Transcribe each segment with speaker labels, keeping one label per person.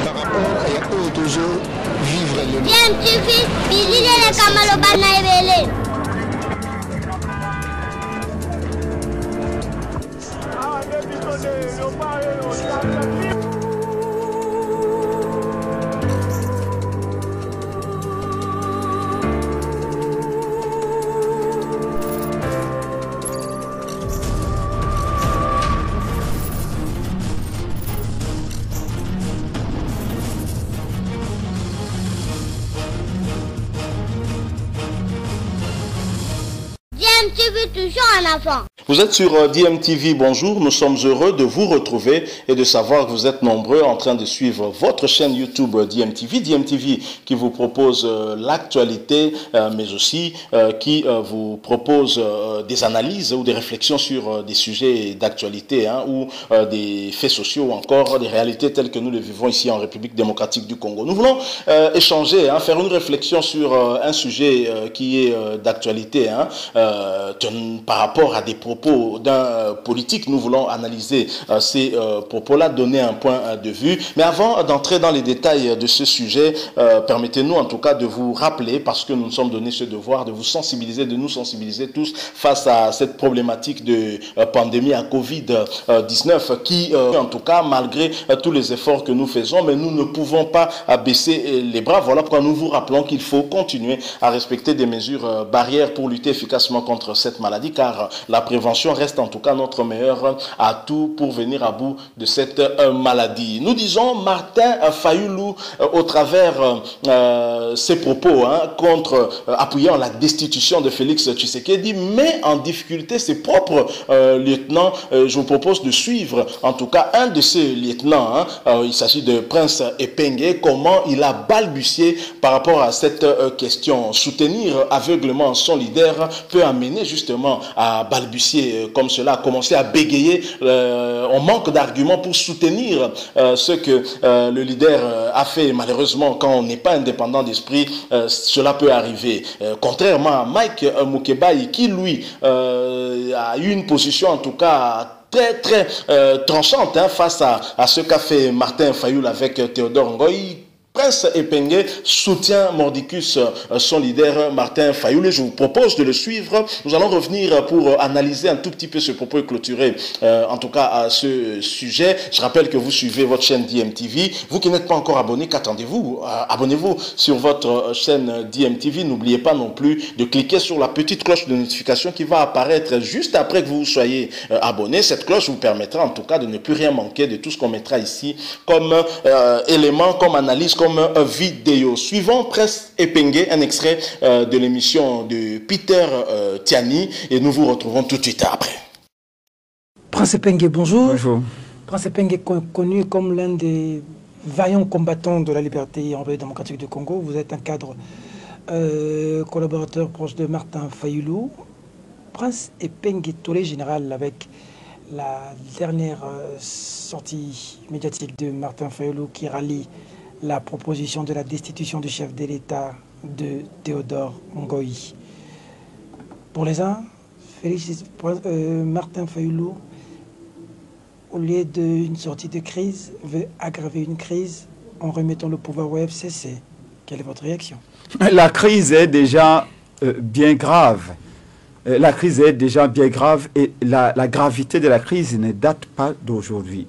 Speaker 1: par rapport à eux toujours vivre le
Speaker 2: toujours en avant.
Speaker 3: Vous êtes sur DMTV, bonjour, nous sommes heureux de vous retrouver et de savoir que vous êtes nombreux en train de suivre votre chaîne YouTube DMTV. DMTV qui vous propose l'actualité, mais aussi qui vous propose des analyses ou des réflexions sur des sujets d'actualité ou des faits sociaux ou encore des réalités telles que nous les vivons ici en République démocratique du Congo. Nous voulons échanger, faire une réflexion sur un sujet qui est d'actualité par rapport à des propos d'un politique. Nous voulons analyser ces propos-là, donner un point de vue. Mais avant d'entrer dans les détails de ce sujet, permettez-nous en tout cas de vous rappeler, parce que nous nous sommes donné ce devoir de vous sensibiliser, de nous sensibiliser tous face à cette problématique de pandémie à Covid-19 qui, en tout cas, malgré tous les efforts que nous faisons, mais nous ne pouvons pas baisser les bras. Voilà pourquoi nous vous rappelons qu'il faut continuer à respecter des mesures barrières pour lutter efficacement contre cette maladie, car la prévention reste en tout cas notre meilleur atout pour venir à bout de cette maladie. Nous disons Martin Fayulu au travers ses propos appuyant la destitution de Félix Tshisekedi, met en difficulté ses propres lieutenants. Je vous propose de suivre en tout cas un de ces lieutenants. Il s'agit de Prince Epenge, comment il a balbutié par rapport à cette question. Soutenir aveuglement son leader peut amener justement à balbutier comme cela, à commencer à bégayer. On manque d'arguments pour soutenir ce que le leader a fait. Malheureusement, quand on n'est pas indépendant d'esprit, cela peut arriver. Contrairement à Mike Mukebai, qui lui a eu une position en tout cas très tranchante face à ce qu'a fait Martin Fayulu avec Théodore Ngoï. Prince Epenge soutient mordicus son leader Martin Fayulu. Je vous propose de le suivre. Nous allons revenir pour analyser un tout petit peu ce propos et clôturer en tout cas à ce sujet. Je rappelle que vous suivez votre chaîne DMTV. Vous qui n'êtes pas encore abonné, qu'attendez-vous? Abonnez-vous sur votre chaîne DMTV. N'oubliez pas non plus de cliquer sur la petite cloche de notification qui va apparaître juste après que vous soyez abonné. Cette cloche vous permettra en tout cas de ne plus rien manquer de tout ce qu'on mettra ici comme élément, comme analyse, comme vidéo. Suivant Prince Epenge, un extrait de l'émission de Peter Tiani, et nous vous retrouvons tout de suite après.
Speaker 4: Prince Epenge, bonjour.
Speaker 5: Bonjour.
Speaker 4: Prince Epenge est connu comme l'un des vaillants combattants de la liberté en République démocratique du Congo. Vous êtes un cadre collaborateur proche de Martin Fayulu. Prince Epenge, tollé général avec la dernière sortie médiatique de Martin Fayulu qui rallie la proposition de la destitution du chef de l'État de Théodore Ngoï. Pour les uns, Martin Fayulu, au lieu d'une sortie de crise, veut aggraver une crise en remettant le pouvoir au FCC. Quelle est votre réaction?
Speaker 5: La crise est déjà bien grave. La crise est déjà bien grave et la gravité de la crise ne date pas d'aujourd'hui.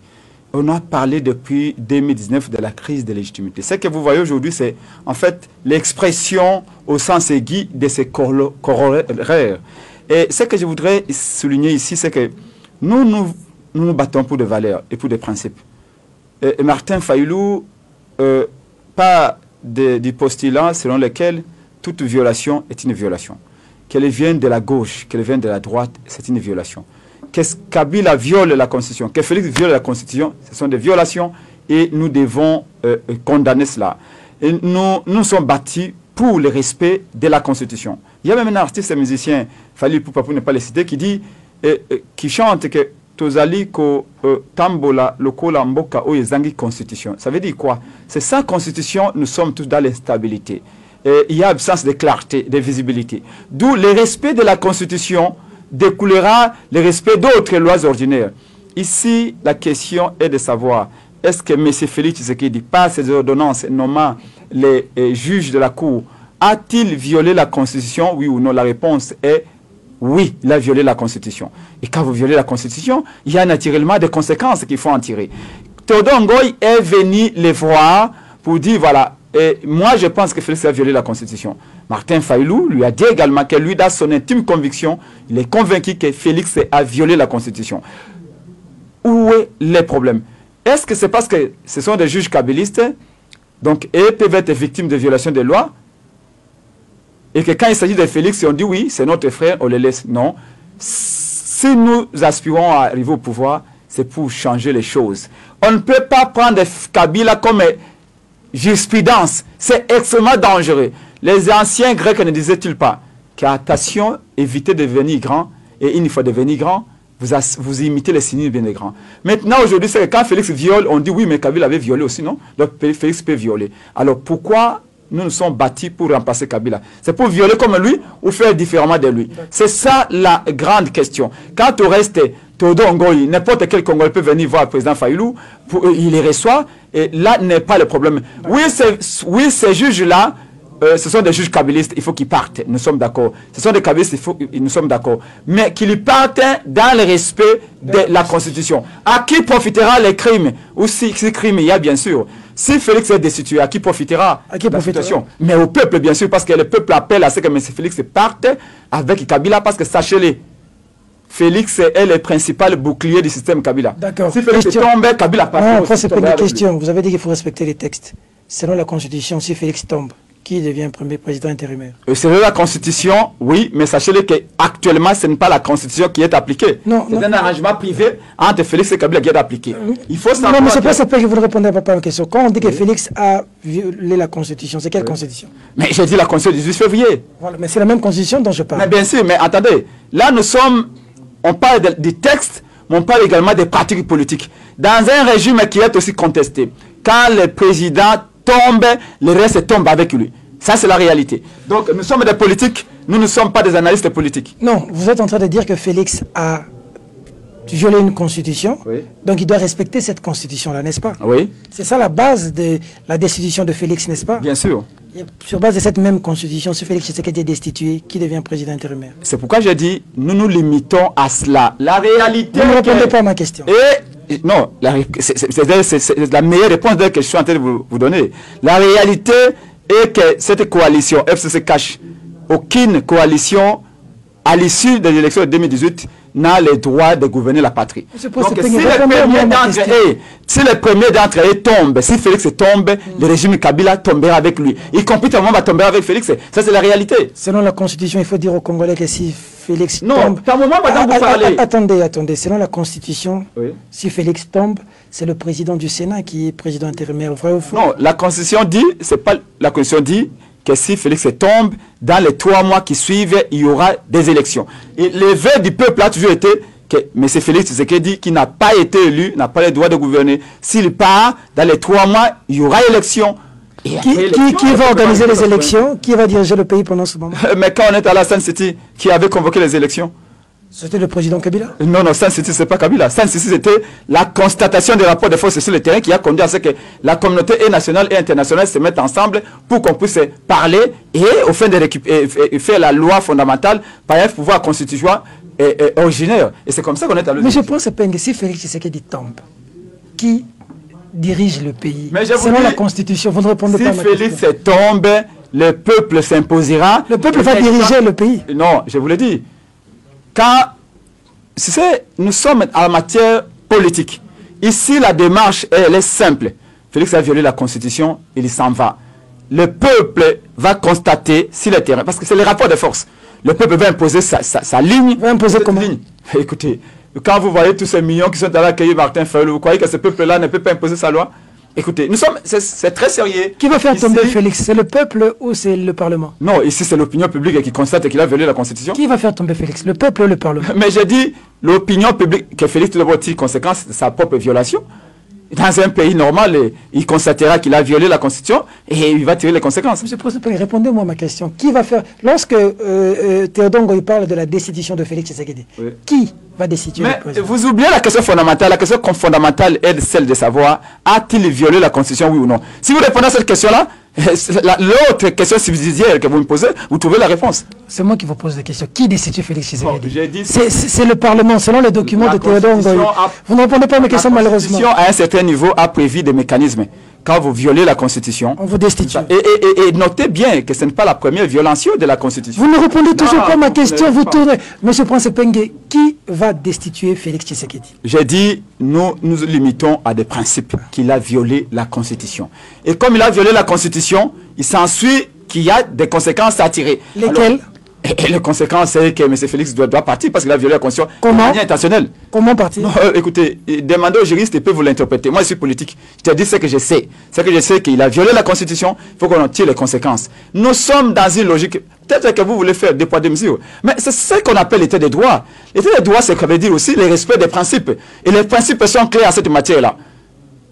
Speaker 5: On a parlé depuis 2019 de la crise de légitimité. Ce que vous voyez aujourd'hui, c'est en fait l'expression au sens aigu de ces corollaires. Et ce que je voudrais souligner ici, c'est que nous nous battons pour des valeurs et pour des principes. Et Martin Fayulu, pas du postulat selon lequel toute violation est une violation. Qu'elle vienne de la gauche, qu'elle vienne de la droite, c'est une violation. Que Kabila viole la Constitution, que Félix viole la Constitution, ce sont des violations et nous devons condamner cela. Et nous sommes battus pour le respect de la Constitution. Il y a même un artiste, un musicien, Fali Poupa pour ne pas le citer, qui dit, qui chante que Tozali ko tambola lokola mboka o ezangi Constitution. Ça veut dire quoi? C'est sa Constitution, nous sommes tous dans l'instabilité. Il y a absence de clarté, de visibilité. D'où le respect de la Constitution découlera le respect d'autres lois ordinaires. Ici, la question est de savoir, est-ce que M. Félix Tshisekedi, par ses ordonnances nommant les juges de la Cour, a-t-il violé la Constitution, oui ou non? La réponse est oui, il a violé la Constitution. Et quand vous violez la Constitution, il y a naturellement des conséquences qu'il faut en tirer. Théodore Ngoï est venu les voir pour dire, voilà, et moi je pense que Félix a violé la Constitution. Martin Fayulu lui a dit également que lui, dans son intime conviction, il est convaincu que Félix a violé la Constitution. Où est le problème? Est-ce que c'est parce que ce sont des juges kabylistes, donc, et peuvent être victimes de violations des lois, et que quand il s'agit de Félix, on dit oui, c'est notre frère, on le laisse? Non. Si nous aspirons à arriver au pouvoir, c'est pour changer les choses. On ne peut pas prendre Kabila comme jurisprudence. C'est extrêmement dangereux. Les anciens Grecs ne disaient-ils pas qu'attention, évitez de devenir grand, et une fois devenu grand, vous imitez les signes bien des grands. Maintenant, aujourd'hui, c'est que quand Félix viole, on dit oui, mais Kabila avait violé aussi, non? Donc Félix peut violer. Alors pourquoi nous nous sommes bâtis pour remplacer Kabila? C'est pour violer comme lui ou faire différemment de lui? C'est ça la grande question. Quand on reste Théodore Ngoï, n'importe quel Congolais peut venir voir le président Fayulu, il les reçoit, et là n'est pas le problème. Oui, ces juges-là, ce sont des juges kabylistes, il faut qu'ils partent, nous sommes d'accord. Ce sont des kabylistes, nous sommes d'accord. Mais qu'ils partent dans le respect de la Constitution. À qui profitera les crimes? Ou si crimes il y a, bien sûr. Si Félix est destitué, à qui profitera la situation? Mais au peuple, bien sûr, parce que le peuple appelle à ce que M. Félix parte avec Kabila, parce que sachez-le, Félix est le principal bouclier du système Kabila.
Speaker 4: D'accord.
Speaker 5: Si Félix tombe, Kabila part.
Speaker 4: Non, après, c'est pas une question. Vous avez dit qu'il faut respecter les textes. Selon la Constitution, si Félix tombe, qui devient premier président intérimaire?
Speaker 5: Selon la Constitution, oui, mais sachez-le qu'actuellement, ce n'est pas la Constitution qui est appliquée. C'est un arrangement privé entre Félix et Kabila qui est appliqué. Il faut savoir.
Speaker 4: Non, mais c'est pas ça que vous ne répondez pas à ma question. Quand on dit que Félix a violé la Constitution, c'est quelle Constitution?
Speaker 5: Mais j'ai dit la Constitution du 18 février.
Speaker 4: Voilà, mais c'est la même Constitution dont je parle.
Speaker 5: Mais bien sûr, mais attendez, là on parle des textes, mais on parle également des pratiques politiques. Dans un régime qui est aussi contesté, quand le président tombe, le reste tombe avec lui. Ça, c'est la réalité. Donc, nous sommes des politiques, nous ne sommes pas des analystes politiques.
Speaker 4: Non, vous êtes en train de dire que Félix a violé une constitution,
Speaker 5: oui.
Speaker 4: Donc il doit respecter cette constitution-là, n'est-ce pas?
Speaker 5: Oui.
Speaker 4: C'est ça la base de la destitution de Félix, n'est-ce pas?
Speaker 5: Bien sûr.
Speaker 4: Et sur base de cette même constitution, si Félix Tshisekedi est destitué, qui devient président intérimaire?
Speaker 5: C'est pourquoi j'ai dit, nous nous limitons à cela. La réalité...
Speaker 4: Vous ne répondez pas à ma question.
Speaker 5: Non, c'est la meilleure réponse que je suis en train de vous donner. La réalité est que cette coalition, FCC cache, aucune coalition à l'issue des élections de 2018 n'a le droit de gouverner la patrie. Donc si le premier d'entre eux tombe, si Félix tombe, le régime Kabila tombera avec lui. Y compris tout le monde va tomber avec Félix. Ça, c'est la réalité.
Speaker 4: Selon la Constitution, il faut dire aux Congolais que si Félix tombe...
Speaker 5: Non, par moment, madame, vous parlez.
Speaker 4: Attendez. Selon la Constitution,
Speaker 5: oui.
Speaker 4: Si Félix tombe, c'est le président du Sénat qui est président intérimaire. Vrai ou faux?
Speaker 5: Non, la Constitution dit, c'est pas la Constitution dit que si Félix tombe, dans les 3 mois qui suivent, il y aura des élections. Et le vœu du peuple a toujours été que M. Félix Tshisekedi, qui n'a pas été élu, n'a pas le droit de gouverner. S'il part, dans les 3 mois, il y aura élection.
Speaker 4: Qui va organiser les élections? Qui va diriger le pays pendant ce moment?
Speaker 5: Mais quand on est à la Sun City, qui avait convoqué les élections?
Speaker 4: C'était le président Kabila?
Speaker 5: Non, Sun City, c'est pas Kabila. Sun City, c'était la constatation des rapports de force sur le terrain qui a conduit à ce que la communauté nationale et internationale se mettent ensemble pour qu'on puisse parler et au fin de faire la loi fondamentale par un pouvoir constituant originaire. Et c'est comme ça qu'on est allé.
Speaker 4: Mais je pense que si Félix Tshisekedi tombe, qui dirige le pays?
Speaker 5: Mais
Speaker 4: selon la Constitution, vous ne répondez pas à ma question.
Speaker 5: Si Félix tombe, le peuple s'imposera.
Speaker 4: Le peuple va diriger le pays.
Speaker 5: Non, je vous le dis. Nous sommes en matière politique. Ici, la démarche, elle est simple. Félix a violé la Constitution, il s'en va. Le peuple va constater sur le terrain, parce que c'est le rapport de force. Le peuple va imposer sa ligne.
Speaker 4: Va imposer comment?
Speaker 5: Écoutez, quand vous voyez tous ces millions qui sont allés accueillir Martin Fayulu, vous croyez que ce peuple-là ne peut pas imposer sa loi? Écoutez, c'est très sérieux.
Speaker 4: Qui va faire tomber Félix? C'est le peuple ou c'est le Parlement?
Speaker 5: Non, ici c'est l'opinion publique qui constate qu'il a violé la Constitution.
Speaker 4: Qui va faire tomber Félix? Le peuple ou le Parlement?
Speaker 5: Mais j'ai dit l'opinion publique, que Félix doit tirer conséquence de sa propre violation. Dans un pays normal, il constatera qu'il a violé la Constitution et il va tirer les conséquences.
Speaker 4: Monsieur le Président, répondez-moi à ma question. Qui va faire... Lorsque Théodore Ngoï parle de la destitution de Félix Tshisekedi, oui. Qui va destituer le président?
Speaker 5: Vous oubliez la question fondamentale. La question fondamentale est celle de savoir, a-t-il violé la Constitution, oui ou non? Si vous répondez à cette question-là, l'autre question subsidiaire que vous me posez, vous trouvez la réponse. C'est
Speaker 4: moi qui vous pose la question. Qui destitue Félix Tshisekedi?
Speaker 5: C'est
Speaker 4: le Parlement, selon les documents de Théodore Ngoï. Vous ne répondez pas à mes questions, malheureusement.
Speaker 5: La Constitution, à un certain niveau, a prévu des mécanismes. Quand vous violez la Constitution,
Speaker 4: on vous destitue.
Speaker 5: Et notez bien que ce n'est pas la première violation de la Constitution.
Speaker 4: Vous ne répondez toujours pas à ma question, vous tournez. Monsieur Prince Epenge, qui va destituer Félix Tshisekedi?
Speaker 5: J'ai dit, nous limitons à des principes qu'il a violé la Constitution. Et comme il a violé la Constitution, il s'ensuit qu'il y a des conséquences à tirer.
Speaker 4: Lesquelles?
Speaker 5: Et les conséquences, c'est que M. Félix doit partir parce qu'il a violé la Constitution de manière intentionnelle.
Speaker 4: Comment partir?
Speaker 5: Non, écoutez, demandez aux juristes, ils peuvent vous l'interpréter. Moi, je suis politique. Je te dis ce que je sais. Ce que je sais, qu'il a violé la Constitution, il faut qu'on en tire les conséquences. Nous sommes dans une logique, peut-être que vous voulez faire des poids, des mesures, mais c'est ce qu'on appelle l'état des droits. L'état des droits, c'est ce que veut dire aussi le respect des principes. Et les principes sont clairs à cette matière-là.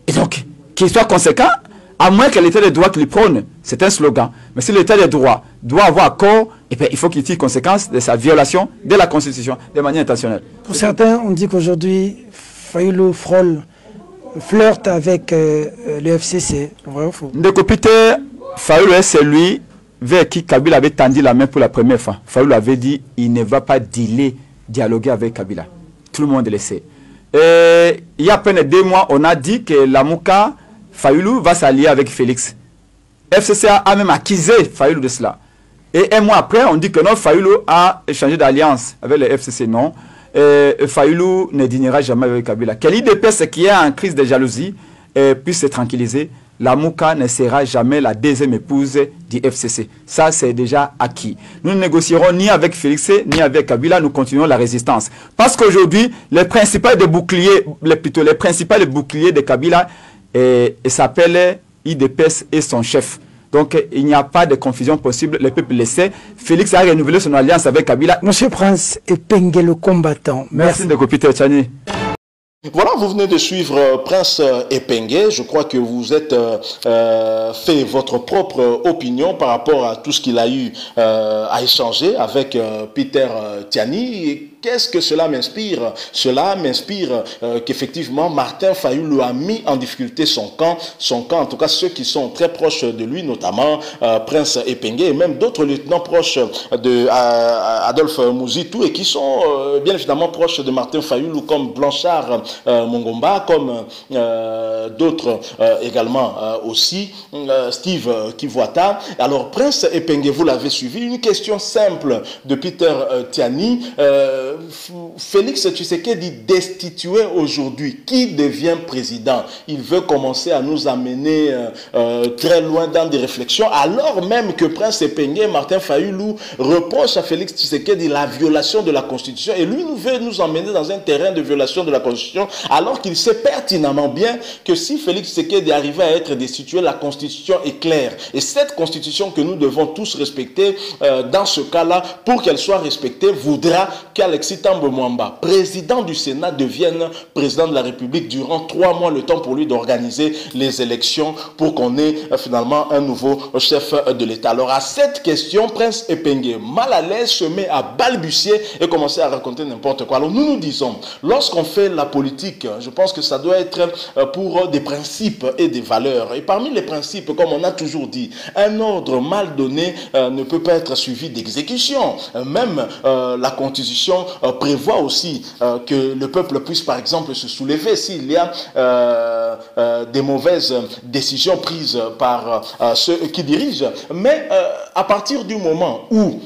Speaker 5: Et donc, qu'ils soient conséquents, à moins que l'état des droits qu'il prône, c'est un slogan. Mais si l'état des droits doit avoir accord, eh bien, il faut qu'il tire conséquence de sa violation de la Constitution de manière intentionnelle.
Speaker 4: Pour certains, on dit qu'aujourd'hui, Fayulu flirte avec le FCC. Vrai ou faux?
Speaker 5: Fayulu est celui vers qui Kabila avait tendu la main pour la première fois. Fayulu avait dit il ne va pas dialoguer avec Kabila. Tout le monde le sait. Et il y a à peine 2 mois, on a dit que la Mouka, Fayulu va s'allier avec Félix. FCC a même accusé Fayulu de cela. Et 1 mois après, on dit que non, Fayulu a échangé d'alliance avec le FCC. Non, Fayulu ne dînera jamais avec Kabila. Que l'IDPS qui est en crise de jalousie puisse se tranquilliser. La Mouka ne sera jamais la deuxième épouse du FCC. Ça, c'est déjà acquis. Nous ne négocierons ni avec Félix, ni avec Kabila. Nous continuons la résistance. Parce qu'aujourd'hui, les principaux boucliers de Kabila s'appellent IDPS et son chef. Donc, il n'y a pas de confusion possible. Le peuple le sait. Félix a renouvelé son alliance avec Kabila.
Speaker 4: Monsieur Prince Epenge, le combattant.
Speaker 5: Merci de Peter Tchani.
Speaker 3: Voilà, vous venez de suivre Prince Epenge. Je crois que vous êtes fait votre propre opinion par rapport à tout ce qu'il a eu à échanger avec Peter Tchani. Qu'est-ce que cela m'inspire? Cela m'inspire qu'effectivement Martin Fayulu a mis en difficulté son camp, en tout cas ceux qui sont très proches de lui, notamment Prince Epenge et même d'autres lieutenants proches de Adolphe Mouzitou et qui sont bien évidemment proches de Martin Fayulu comme Blanchard Mongomba, comme d'autres également aussi, Steve Kivuata. Alors Prince Epenge, vous l'avez suivi, une question simple de Peter Tchani. Félix Tshisekedi destitué aujourd'hui, qui devient président? Il veut commencer à nous amener très loin dans des réflexions, alors même que Prince Epenge et Martin Fayulu reprochent à Félix Tshisekedi la violation de la Constitution, et lui veut nous emmener dans un terrain de violation de la Constitution, alors qu'il sait pertinemment bien que si Félix Tshisekedi arrivait à être destitué, la Constitution est claire. Et cette Constitution que nous devons tous respecter, dans ce cas-là, pour qu'elle soit respectée, voudra qu'Alexis Tambo Mwamba, président du Sénat, devienne président de la République durant 3 mois, le temps pour lui d'organiser les élections pour qu'on ait finalement un nouveau chef de l'État. Alors à cette question, Prince Epenge, mal à l'aise, se met à balbutier et commencer à raconter n'importe quoi. Alors nous disons, lorsqu'on fait la politique, je pense que ça doit être pour des principes et des valeurs. Et parmi les principes, comme on a toujours dit, un ordre mal donné ne peut pas être suivi d'exécution. Même la Constitution prévoit aussi que le peuple puisse par exemple se soulever s'il y a des mauvaises décisions prises par ceux qui dirigent. Mais à partir du moment où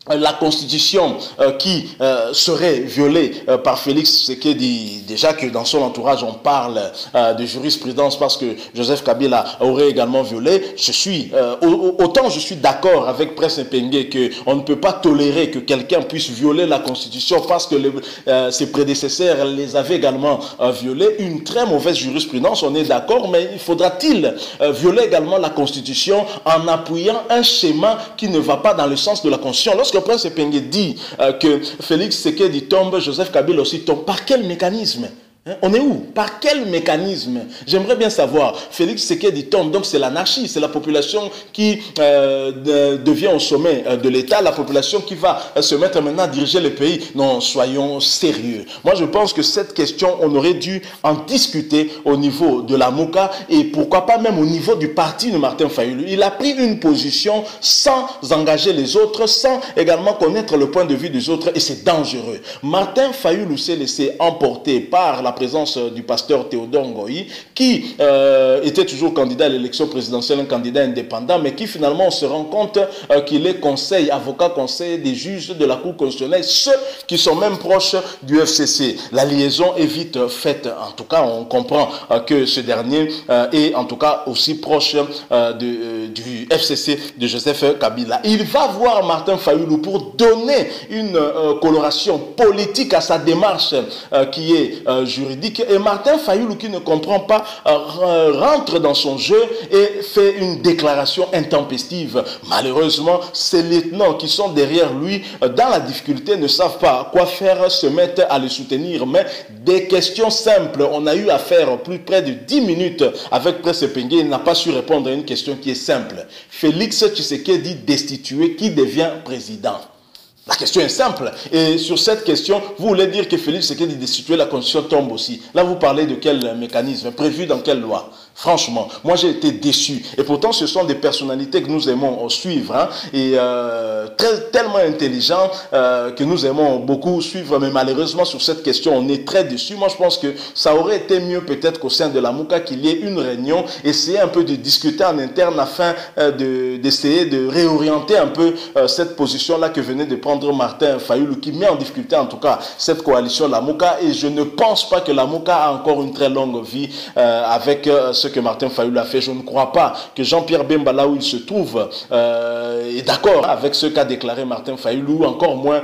Speaker 3: la Constitution qui serait violée par Félix Tshisekedi, déjà que dans son entourage on parle de jurisprudence parce que Joseph Kabila aurait également violé, autant je suis d'accord avec Prince Epenge qu'on ne peut pas tolérer que quelqu'un puisse violer la Constitution parce que ses prédécesseurs les avaient également violés, une très mauvaise jurisprudence, on est d'accord, mais faudra-t-il violer également la Constitution en appuyant un schéma qui ne va pas dans le sens de la Constitution? Lorsque le Prince Epenge dit que Félix Tshisekedi tombe, Joseph Kabila aussi tombe, par quel mécanisme? On est où? Par quel mécanisme? J'aimerais bien savoir. Félix Tshisekedi tombe, donc c'est l'anarchie, c'est la population qui devient au sommet de l'État, la population qui va se mettre maintenant à diriger le pays. Non, soyons sérieux. Moi, je pense que cette question, on aurait dû en discuter au niveau de la MOCA et pourquoi pas même au niveau du parti de Martin Fayulu. Il a pris une position sans engager les autres, sans également connaître le point de vue des autres et c'est dangereux. Martin Fayulu s'est laissé emporter par la présence du pasteur Théodore Ngoï, qui était toujours candidat à l'élection présidentielle, un candidat indépendant, mais qui finalement on se rend compte qu'il est avocat conseil des juges de la Cour constitutionnelle, ceux qui sont même proches du FCC. La liaison est vite faite, en tout cas on comprend que ce dernier est en tout cas aussi proche du FCC de Joseph Kabila. Il va voir Martin Fayulu pour donner une coloration politique à sa démarche qui est juridique, et Martin Fayulu, qui ne comprend pas, rentre dans son jeu et fait une déclaration intempestive. Malheureusement, ces lieutenants qui sont derrière lui dans la difficulté ne savent pas quoi faire, se mettent à le soutenir, mais des questions simples. On a eu à faire plus près de 10 minutes avec Presse Pengue, il n'a pas su répondre à une question qui est simple. Félix Tshisekedi destitué, qui devient président? La question est simple. Et sur cette question, vous voulez dire que Félix Tshisekedi destitué, la constitution tombe aussi. Là, vous parlez de quel mécanisme? Prévu dans quelle loi? Franchement, moi j'ai été déçu. Et pourtant, ce sont des personnalités que nous aimons suivre. Hein, et tellement intelligents que nous aimons beaucoup suivre. Mais malheureusement, sur cette question, on est très déçus. Moi, je pense que ça aurait été mieux peut-être qu'au sein de la MOCA, qu'il y ait une réunion, essayer un peu de discuter en interne afin d'essayer de réorienter un peu cette position-là que venait de prendre Martin Fayulu, qui met en difficulté en tout cas cette coalition, la MOCA. Et je ne pense pas que la MOCA a encore une très longue vie avec ce que Martin Fayulu a fait. Je ne crois pas que Jean-Pierre Bemba, là où il se trouve, est d'accord avec ce qu'a déclaré Martin Fayulu, encore moins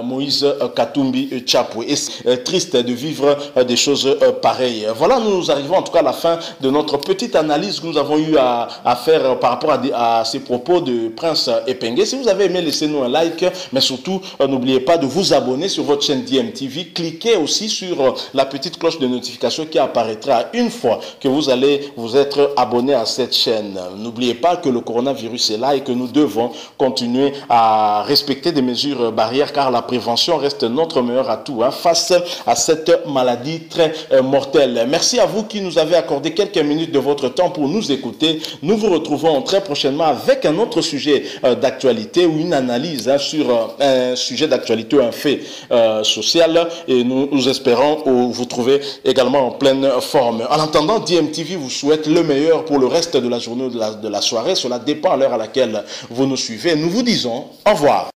Speaker 3: Moïse Katumbi Tchapwe. Et c'est triste de vivre des choses pareilles. Voilà, nous arrivons en tout cas à la fin de notre petite analyse que nous avons eu à faire par rapport à ces propos de Prince Epengue. Si vous avez aimé, laissez-nous un like, mais surtout, n'oubliez pas de vous abonner sur votre chaîne DMTV. Cliquez aussi sur la petite cloche de notification qui apparaîtra une fois que vous allez vous être abonné à cette chaîne. N'oubliez pas que le coronavirus est là et que nous devons continuer à respecter des mesures barrières, car la prévention reste notre meilleur atout face à cette maladie très mortelle. Merci à vous qui nous avez accordé quelques minutes de votre temps pour nous écouter. Nous vous retrouvons très prochainement avec un autre sujet d'actualité ou une analyse sur un sujet d'actualité ou un fait social, et nous espérons vous trouver également en pleine forme. En attendant, DMTV vous souhaite le meilleur pour le reste de la journée ou de la soirée. Cela dépend à l'heure à laquelle vous nous suivez. Nous vous disons au revoir.